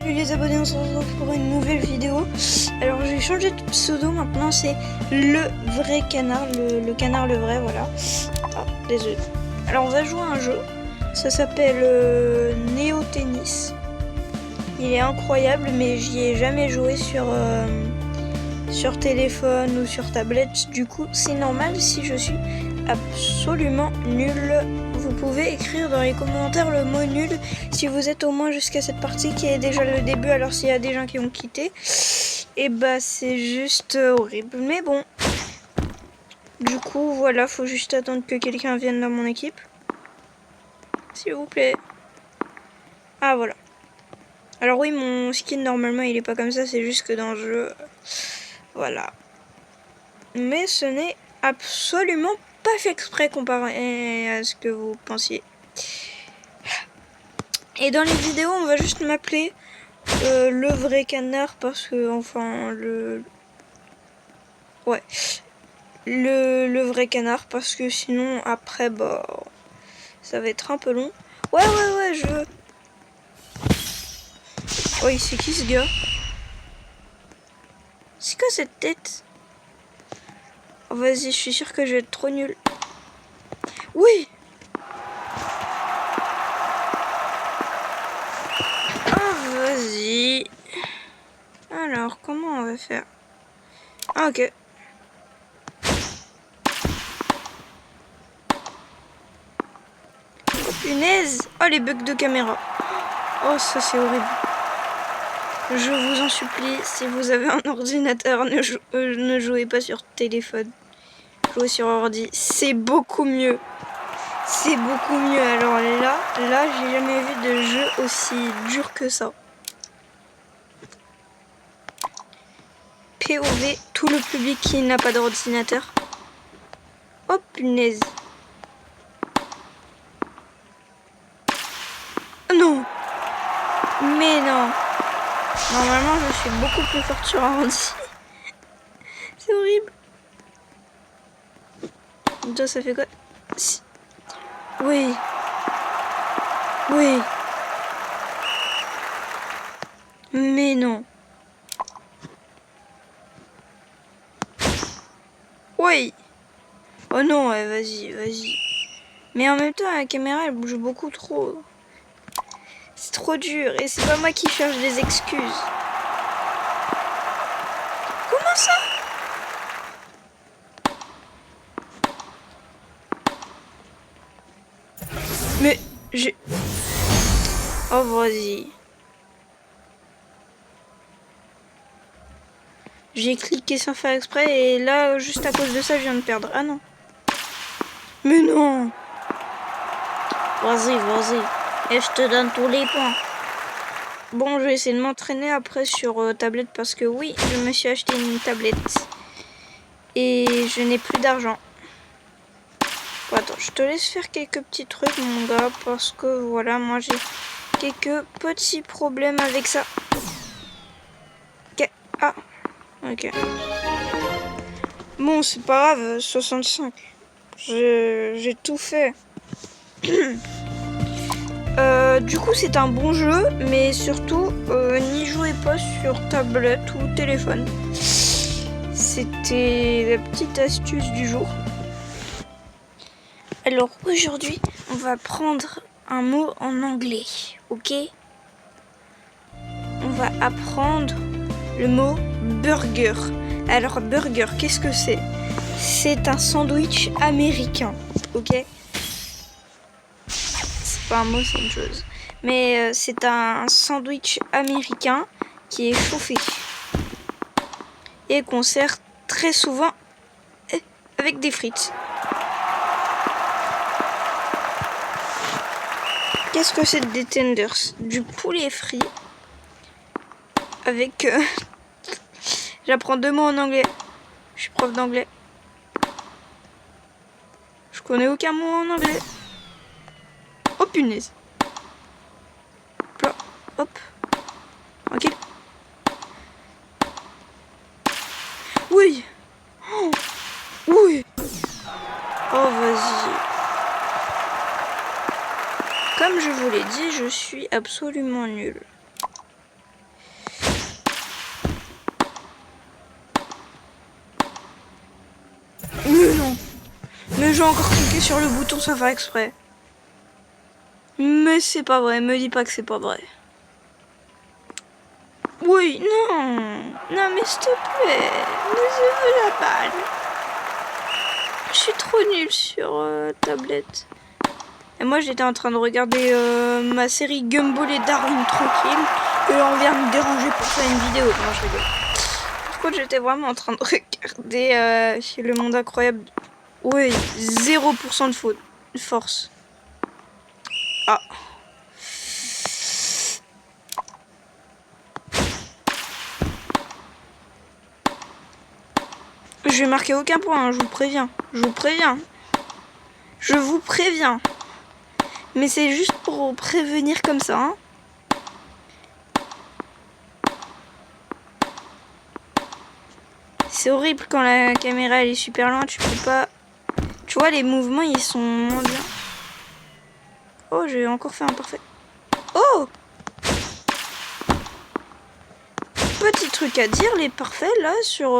salut les abonnés, on se retrouve pour une nouvelle vidéo. Alors j'ai changé de pseudo, maintenant c'est le vrai canard, le canard le vrai, voilà. Ah, désolé. Alors on va jouer à un jeu, ça s'appelle Neo Tennis. Il est incroyable mais j'y ai jamais joué sur téléphone ou sur tablette. Du coup c'est normal si je suis absolument nul. Vous pouvez écrire dans les commentaires le mot nul si vous êtes au moins jusqu'à cette partie qui est déjà le début. Alors s'il y a des gens qui ont quitté, et bah c'est juste horrible. Mais bon, du coup voilà, faut juste attendre que quelqu'un vienne dans mon équipe. S'il vous plaît. Ah voilà. Alors oui, mon skin normalement il est pas comme ça, c'est juste que dans le jeu, voilà. Mais ce n'est absolument pas fait exprès comparé à ce que vous pensiez. Et dans les vidéos, on va juste m'appeler le vrai canard parce que, enfin, ouais, le vrai canard parce que sinon, après, bah, ça va être un peu long. Ouais, je veux. Oui, c'est qui ce gars? C'est quoi cette tête? Oh, vas-y, je suis sûre que je vais être trop nul. Oui! Oh, vas-y. Alors, comment on va faire? Ah, ok. Oh, punaise! Oh, les bugs de caméra. Oh, ça, c'est horrible. Je vous en supplie, si vous avez un ordinateur, ne jouez pas sur téléphone. Jouez sur ordi, c'est beaucoup mieux. C'est beaucoup mieux. Alors là, j'ai jamais vu de jeu aussi dur que ça. POV, tout le public qui n'a pas d'ordinateur. Oh punaise. Non. Mais non. Normalement, je suis beaucoup plus forte sur un ordi. C'est horrible. Toi, ça fait quoi? Oui. Oui. Mais non. Oui. Oh non, ouais, vas-y. Mais en même temps, la caméra, elle bouge beaucoup trop. C'est trop dur et c'est pas moi qui cherche des excuses. Comment ça? Mais j'ai... Oh, vas-y. J'ai cliqué sans faire exprès et là, juste à cause de ça, je viens de perdre. Ah non. Mais non. Vas-y. Et je te donne tous les points. Bon, je vais essayer de m'entraîner après sur tablette parce que oui, je me suis acheté une tablette. Et je n'ai plus d'argent. Bon, attends, je te laisse faire quelques petits trucs, mon gars, parce que voilà, moi j'ai quelques petits problèmes avec ça. Ok. Ah, ok. Bon, c'est pas grave, 65. J'ai tout fait. Du coup, c'est un bon jeu, mais surtout, n'y jouez pas sur tablette ou téléphone. C'était la petite astuce du jour. Alors aujourd'hui, on va prendre un mot en anglais, ok? On va apprendre le mot burger. Alors burger, qu'est-ce que c'est? C'est un sandwich américain, ok? C'est pas un mot, c'est une chose. Mais c'est un sandwich américain qui est chauffé et qu'on sert très souvent avec des frites. Qu'est-ce que c'est des tenders? Du poulet frit avec... J'apprends 2 mots en anglais. Je suis prof d'anglais. Je connais aucun mot en anglais. Oh punaise. Hop. Ok. Oui. Oh. Oui. Oh vas-y. Comme je vous l'ai dit, je suis absolument nulle. Mais j'ai encore cliqué sur le bouton sans faire exprès. Mais c'est pas vrai, me dis pas que c'est pas vrai. Oui, non. Non, mais s'il te plaît. Mais je veux la balle. Je suis trop nulle sur tablette. Et moi, j'étais en train de regarder ma série Gumball et Darwin tranquille. Et là, on vient me déranger pour faire une vidéo. Non, je rigole. Par contre, j'étais vraiment en train de regarder Le Monde Incroyable. Oui, 0% de faute. De force. Ah. Je vais marquer aucun point, hein, je vous préviens. Je vous préviens. Je vous préviens. Mais c'est juste pour prévenir comme ça. Hein. C'est horrible quand la caméra elle est super loin, tu peux pas... Tu vois, les mouvements ils sont moins bien. Oh, j'ai encore fait un parfait. Oh! Petit truc à dire, les parfaits là sur...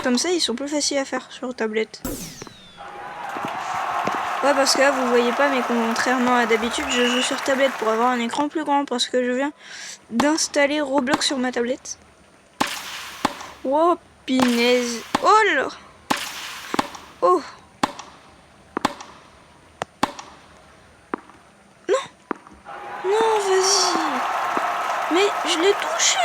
comme ça ils sont plus faciles à faire sur tablette. Ouais, parce que là vous voyez pas, mais contrairement à d'habitude, je joue sur tablette pour avoir un écran plus grand parce que je viens d'installer Roblox sur ma tablette. Oh, pinaise. Oh là! Oh! Non! Non, vas-y! Mais je l'ai touché!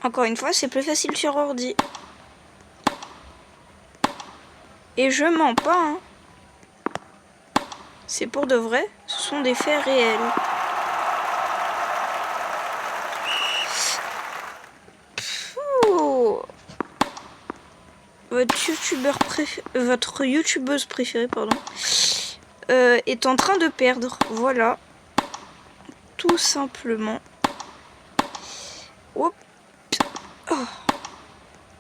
Encore une fois, c'est plus facile sur ordi. Et je mens pas, hein. C'est pour de vrai, ce sont des faits réels. Pouh. Votre youtubeuse préférée, pardon, est en train de perdre. Voilà. Tout simplement. Hop. Oh.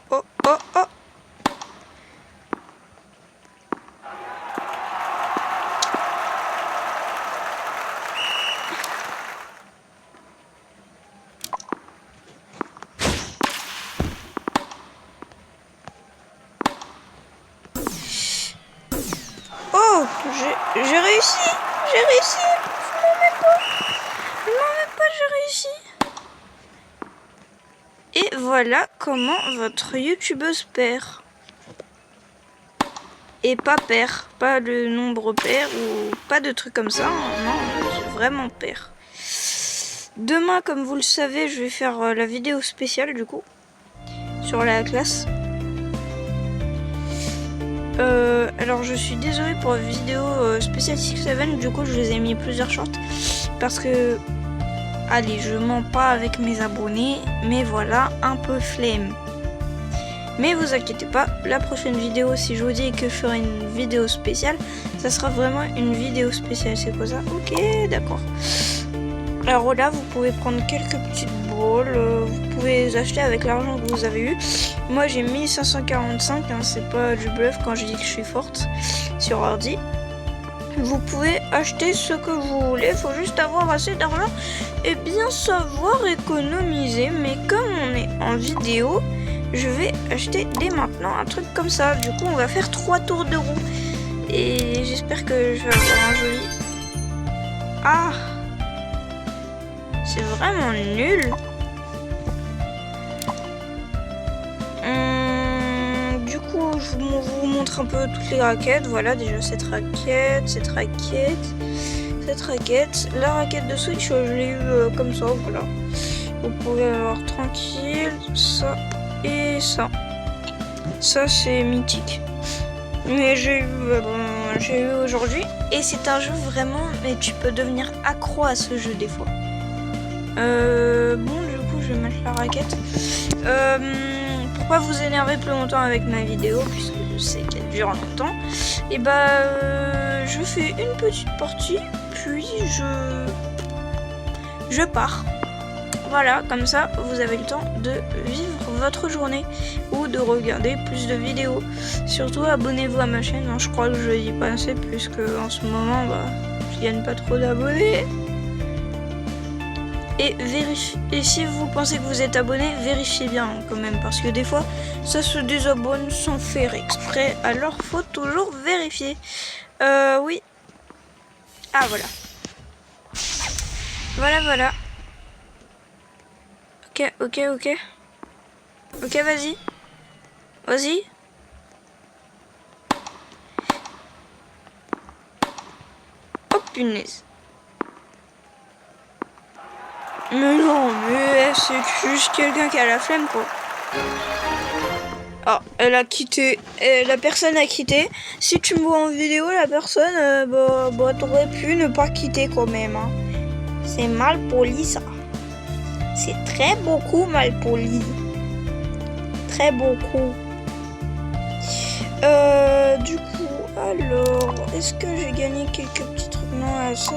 Oh, oh, oh. Oh, j'ai réussi. J'ai réussi. Je m'en mets pas. Je m'en mets pas, j'ai réussi. Et voilà comment votre youtubeuse perd. Et pas perd, pas le nombre pair ou pas de trucs comme ça. Non, vraiment pair. Demain, comme vous le savez, je vais faire la vidéo spéciale du coup sur la classe. Alors je suis désolée pour la vidéo spéciale 6-7, du coup je vous ai mis plusieurs shorts parce que, allez, je mens pas avec mes abonnés, mais voilà, un peu flemme. Mais vous inquiétez pas, la prochaine vidéo, si je vous dis que je ferai une vidéo spéciale, ça sera vraiment une vidéo spéciale. C'est quoi ça? Ok, d'accord. Alors là, vous pouvez prendre quelques petites balles, vous pouvez les acheter avec l'argent que vous avez eu. Moi, j'ai 1545, hein, c'est pas du bluff quand je dis que je suis forte sur ordi. Vous pouvez acheter ce que vous voulez, il faut juste avoir assez d'argent et bien savoir économiser. Mais comme on est en vidéo, je vais acheter dès maintenant un truc comme ça. Du coup, on va faire 3 tours de roue. Et j'espère que je vais avoir un joli... Ah! C'est vraiment nul. Du coup, je vous montre un peu toutes les raquettes. Voilà, déjà cette raquette, cette raquette, cette raquette. La raquette de Switch, je l'ai eu comme ça, voilà. Vous pouvez avoir tranquille, ça et ça. Ça, c'est mythique. Mais j'ai eu aujourd'hui. Et c'est un jeu vraiment, mais tu peux devenir accro à ce jeu des fois. Bon, du coup, je vais mettre la raquette. Pour pas vous énerver plus longtemps avec ma vidéo, puisque je sais qu'elle dure longtemps, et je fais une petite partie, puis je pars. Voilà, comme ça, vous avez le temps de vivre votre journée ou de regarder plus de vidéos. Surtout abonnez-vous à ma chaîne, hein, je crois que je dis pas assez puisque en ce moment je gagne pas trop d'abonnés. Et vérifiez, et si vous pensez que vous êtes abonné, vérifiez bien quand même, parce que des fois ça se désabonne sans faire exprès, alors faut toujours vérifier. Oui. Ah voilà. Voilà. Ok. Ok, vas-y. Oh punaise. Mais non, mais c'est juste quelqu'un qui a la flemme, quoi. Ah, elle a quitté. La personne a quitté. Si tu me vois en vidéo, la personne, t'aurais pu ne pas quitter quand même. Hein. C'est mal poli, ça. C'est très beaucoup mal poli. Très beaucoup. Du coup, alors, est-ce que j'ai gagné quelques petits trucs? Non, ça.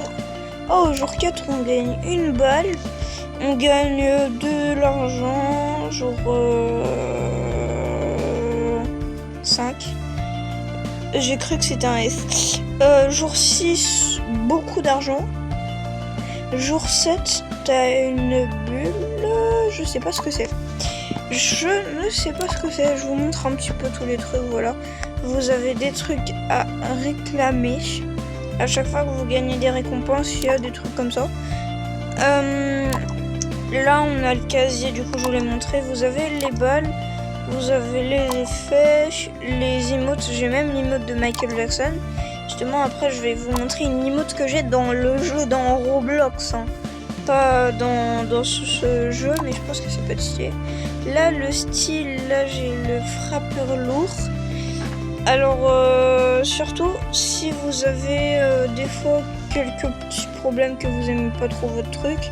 Oh, jour 4, on gagne une balle. On gagne de l'argent, genre 5. J'ai cru que c'était un S. Jour 6, beaucoup d'argent. Jour 7, t'as une bulle. Je sais pas ce que c'est. Je ne sais pas ce que c'est. Je vous montre un petit peu tous les trucs. Voilà. Vous avez des trucs à réclamer. À chaque fois que vous gagnez des récompenses, il y a des trucs comme ça. Là, on a le casier, du coup, je vous l'ai montré. Vous avez les balles, vous avez les effets, les emotes. J'ai même l'emote de Michael Jackson. Justement, après, je vais vous montrer une emote que j'ai dans le jeu, dans Roblox. Hein. Pas dans ce jeu, mais je pense que ça peut être stylé. Là, le style, là, j'ai le frappeur lourd. Alors, surtout, si vous avez des fois quelques petits problèmes que vous aimez pas trop votre truc,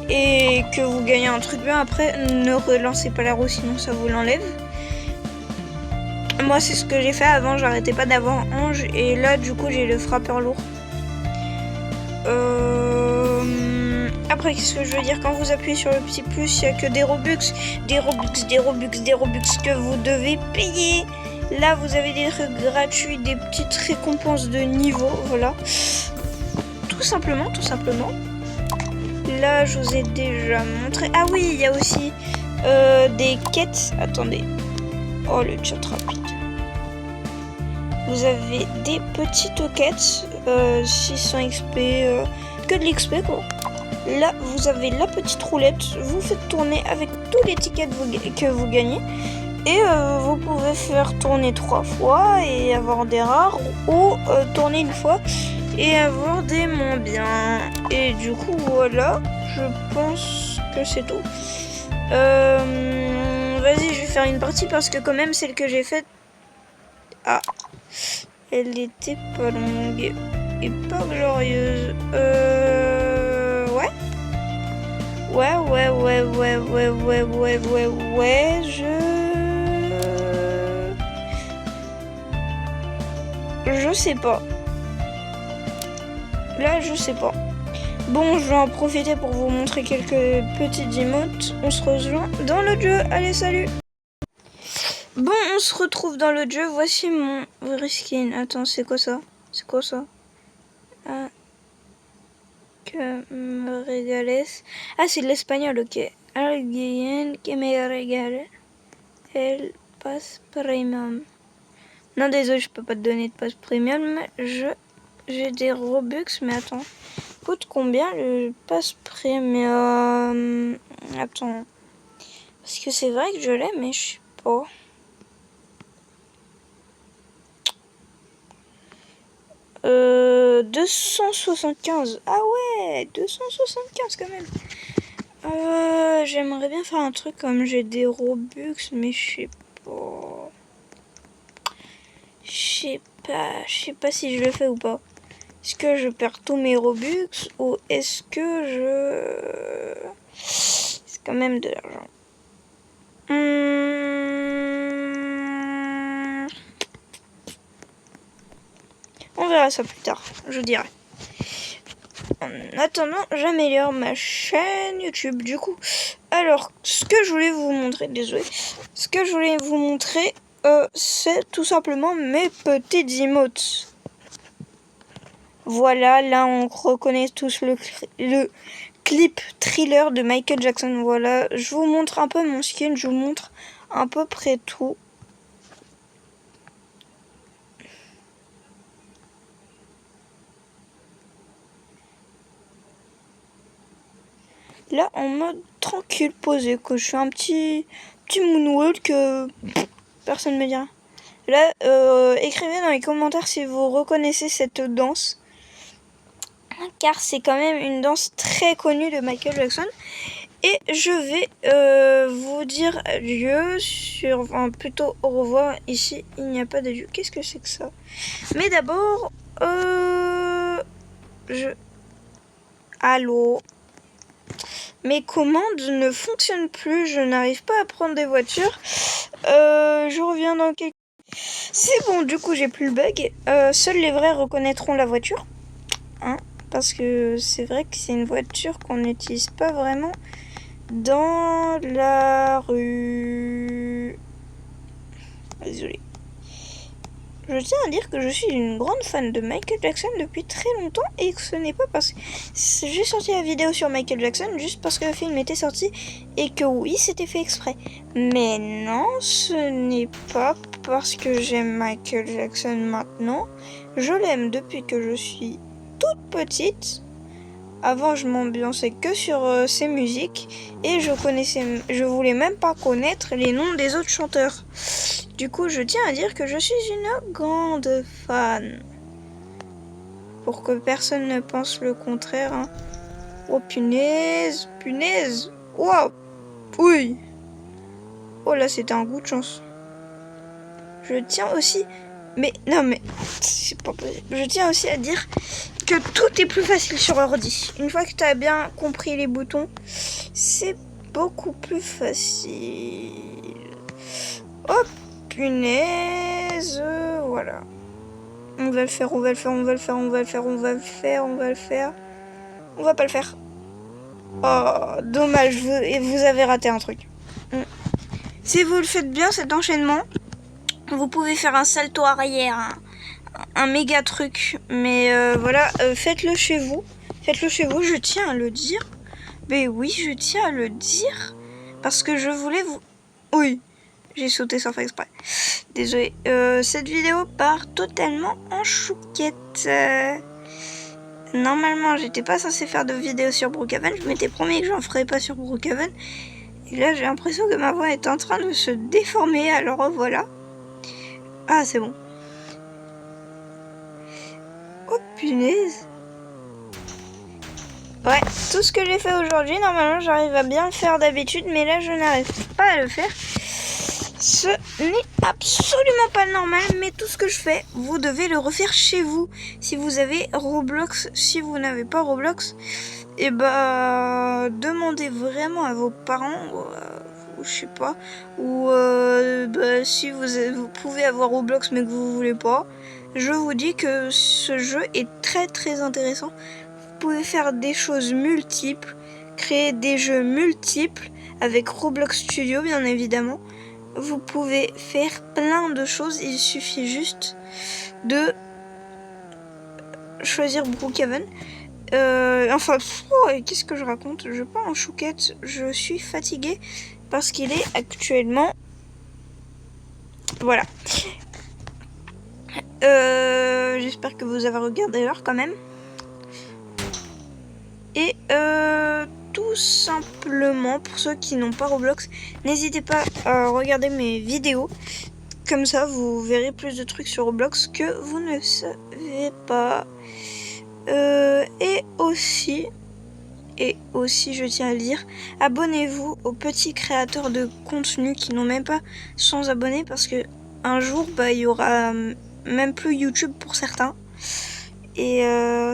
et que vous gagnez un truc bien, après ne relancez pas la roue, sinon ça vous l'enlève. Moi c'est ce que j'ai fait avant, j'arrêtais pas d'avoir ange, et là du coup j'ai le frappeur lourd. Après qu'est-ce que je veux dire, quand vous appuyez sur le petit plus, il n'y a que des Robux que vous devez payer. Là vous avez des trucs gratuits, des petites récompenses de niveau, voilà. Tout simplement. Là, je vous ai déjà montré. Ah oui, il y a aussi des quêtes. Attendez. Oh, le chat rapide. Vous avez des petites quêtes. 600 XP. Que de l'XP, quoi. Là, vous avez la petite roulette. Vous faites tourner avec tous les tickets que vous gagnez. Et vous pouvez faire tourner 3 fois et avoir des rares. Ou tourner une fois et avoir des moins bien. Et du coup, voilà. Je pense que c'est tout. Vas-y, je vais faire une partie parce que quand même, celle que j'ai faite... Ah. Elle était pas longue et pas glorieuse. Ouais. Ouais, je sais pas. Là, je sais pas. Bon, je vais en profiter pour vous montrer quelques petites emotes. On se rejoint dans le jeu. Allez, salut! Bon, on se retrouve dans le jeu. Voici mon reskin. Attends, c'est quoi ça? Ah, que me regales. Ah, c'est de l'espagnol, ok. Alguien que me regale el pass premium. Non, désolé, je peux pas te donner de pass premium. J'ai des Robux, mais attends. Coûte combien le pass premium? Attends. Parce que c'est vrai que je l'ai, mais je sais pas. Euh, 275. Ah ouais, 275 quand même. J'aimerais bien faire un truc comme j'ai des Robux, mais je sais pas. Je sais pas si je le fais ou pas. Est-ce que je perds tous mes Robux ou est-ce que je... C'est quand même de l'argent. On verra ça plus tard, je dirais. En attendant, j'améliore ma chaîne YouTube. Du coup, Alors, ce que je voulais vous montrer, désolé, ce que je voulais vous montrer, c'est tout simplement mes petites emotes. Voilà, là on reconnaît tous le clip Thriller de Michael Jackson. Voilà, je vous montre un peu mon skin, je vous montre à peu près tout. Là, en mode tranquille, posé, que je fais un petit moonwalk que personne ne me dira. Là, écrivez dans les commentaires si vous reconnaissez cette danse, car c'est quand même une danse très connue de Michael Jackson. Et je vais vous dire adieu enfin plutôt au revoir. Ici, il n'y a pas d'adieu. Qu'est-ce que c'est que ça? Mais d'abord, Allô? Mes commandes ne fonctionnent plus, je n'arrive pas à prendre des voitures. Je reviens dans quelques... C'est bon, du coup j'ai plus le bug. Seuls les vrais reconnaîtront la voiture. Hein, parce que c'est vrai que c'est une voiture qu'on n'utilise pas vraiment dans la rue. Désolé. Je tiens à dire que je suis une grande fan de Michael Jackson depuis très longtemps et que ce n'est pas parce que j'ai sorti la vidéo sur Michael Jackson juste parce que le film était sorti et que oui, c'était fait exprès. Mais non, ce n'est pas parce que j'aime Michael Jackson maintenant. Je l'aime depuis que je suis toute petite. Avant, je m'ambiançais que sur ses musiques et je voulais même pas connaître les noms des autres chanteurs. Du coup, je tiens à dire que je suis une grande fan. Pour que personne ne pense le contraire. Hein. Oh punaise, punaise. Waouh. Oui. Oh là, c'était un coup de chance. Je tiens aussi... Mais non, mais c'est pas possible. Je tiens aussi à dire que tout est plus facile sur ordi. Une fois que tu as bien compris les boutons, c'est beaucoup plus facile. Oh punaise, voilà. On va le faire, on va le faire, on va le faire, on va le faire, on va le faire, on va le faire. On va pas le faire. Oh, dommage, vous avez raté un truc. Si vous le faites bien, cet enchaînement, vous pouvez faire un salto arrière, un méga truc. Mais voilà, faites-le chez vous. Faites-le chez vous, je tiens à le dire. Mais oui, je tiens à le dire. Parce que je voulais vous... Oui, j'ai sauté sans faire exprès. Désolé. Cette vidéo part totalement en chouquette. Normalement, j'étais pas censée faire de vidéo sur Brookhaven. Je m'étais promis que j'en ferais pas sur Brookhaven. Et là, j'ai l'impression que ma voix est en train de se déformer. Alors voilà. Ah, c'est bon. Oh, punaise. Ouais, tout ce que j'ai fait aujourd'hui, normalement, j'arrive à bien le faire d'habitude. Mais là, je n'arrive pas à le faire. Ce n'est absolument pas normal, mais tout ce que je fais, vous devez le refaire chez vous. Si vous avez Roblox, si vous n'avez pas Roblox, et bah demandez vraiment à vos parents, ou je sais pas, ou si vous pouvez avoir Roblox mais que vous voulez pas, je vous dis que ce jeu est très très intéressant. Vous pouvez faire des choses multiples, créer des jeux multiples avec Roblox Studio bien évidemment. Vous pouvez faire plein de choses, il suffit juste de choisir Brookhaven. Qu'est-ce que je raconte? Je pars en chouquette, je suis fatiguée parce qu'il est actuellement... Voilà. J'espère que vous avez regardé l'heure quand même. Et tout simplement, pour ceux qui n'ont pas Roblox, n'hésitez pas à regarder mes vidéos. Comme ça, vous verrez plus de trucs sur Roblox que vous ne savez pas. Et aussi, je tiens à le dire, abonnez-vous aux petits créateurs de contenu qui n'ont même pas 100 abonnés parce que un jour, il y aura même plus YouTube pour certains. Et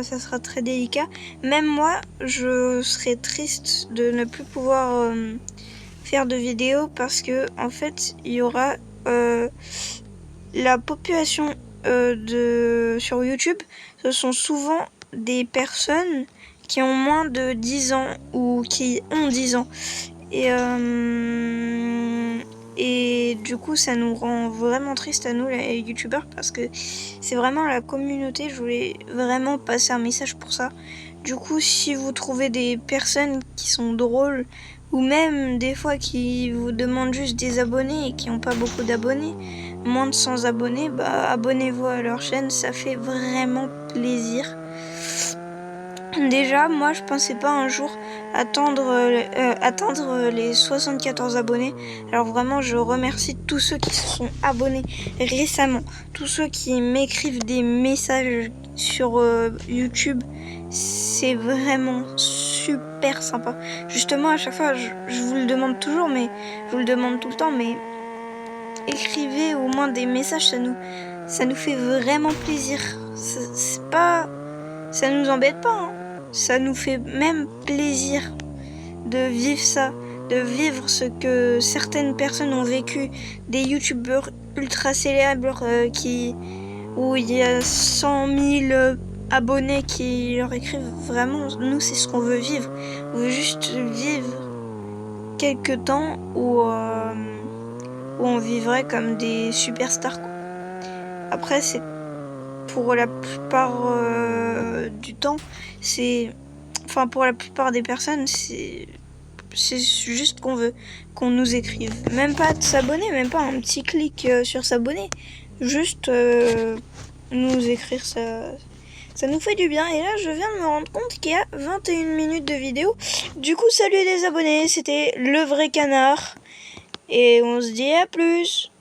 ça sera très délicat. Même moi, je serais triste de ne plus pouvoir faire de vidéos parce que en fait, il y aura la population sur YouTube. Ce sont souvent des personnes qui ont moins de 10 ans ou qui ont 10 ans. Et du coup, ça nous rend vraiment triste à nous, les youtubeurs, parce que c'est vraiment la communauté. Je voulais vraiment passer un message pour ça. Du coup, si vous trouvez des personnes qui sont drôles, ou même des fois qui vous demandent juste des abonnés et qui n'ont pas beaucoup d'abonnés, moins de 100 abonnés, bah abonnez-vous à leur chaîne, ça fait vraiment plaisir. Déjà, moi, je pensais pas un jour atteindre les 74 abonnés. Alors vraiment, je remercie tous ceux qui se sont abonnés récemment, tous ceux qui m'écrivent des messages sur YouTube. C'est vraiment super sympa. Justement, à chaque fois, je vous le demande toujours, mais je vous le demande tout le temps, mais écrivez au moins des messages, ça nous fait vraiment plaisir. C'est pas, ça nous embête pas, hein. Ça nous fait même plaisir de vivre ça, de vivre ce que certaines personnes ont vécu, des youtubeurs ultra célèbres où il y a 100 000 abonnés qui leur écrivent. Vraiment, nous c'est ce qu'on veut vivre. On veut juste vivre quelques temps où on vivrait comme des superstars, quoi. Après, c'est pour la plupart du temps, pour la plupart des personnes, c'est juste qu'on veut qu'on nous écrive. Même pas de s'abonner, même pas un petit clic sur s'abonner. Juste nous écrire, ça nous fait du bien. Et là, je viens de me rendre compte qu'il y a 21 minutes de vidéo. Du coup, salut les abonnés, c'était Le Vrai Canard. Et on se dit à plus.